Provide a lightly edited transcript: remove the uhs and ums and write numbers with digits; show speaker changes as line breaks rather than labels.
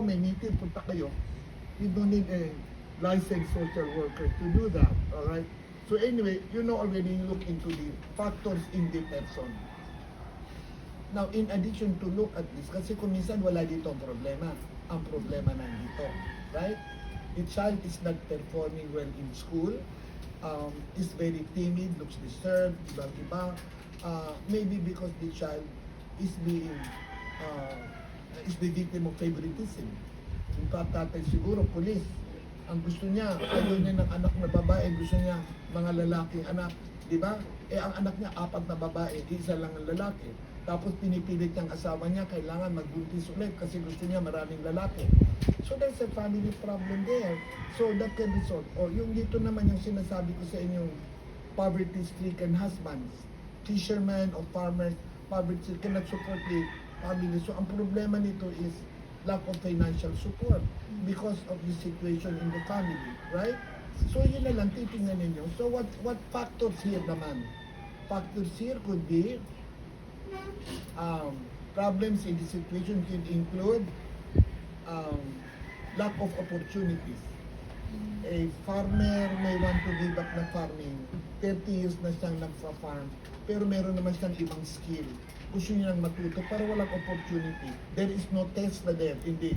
may meeting, punta kayo, you don't need a licensed social worker to do that, alright? So anyway, you know already, you look into the factors in the person. Now, in addition to look at this, kasi kung minsan wala dito ang problema nandito, right? The child is not performing well in school, is very timid, looks disturbed, iba-iba. Maybe because the child is being is the victim of favoritism. Yung tatay siguro, pulis. Ang gusto niya, ayaw niya ng anak na babae, gusto niya mga lalaking anak. Di ba? Ang anak niya, 4 na babae, isa lang ang lalaki. Tapos pinipilit niyang asawa niya, kailangan magbuntis ulit kasi gusto niya maraming lalaki. So there's a family problem there. So that can result. O yung dito naman yung sinasabi ko sa inyong poverty-stricken husbands, fishermen or farmers, poverty cannot support the family. So ang problema nito is lack of financial support because of the situation in the family, right? So yun na lang, titingnan ninyo. So what factors here naman? Factors here could be problems in the situation can include lack of opportunities. A farmer may want to give up na farming. 30 years na siyang nagfa-farm, pero meron naman siyang ibang skill. Gusto niyang matuto para walang opportunity. There is no test na there in the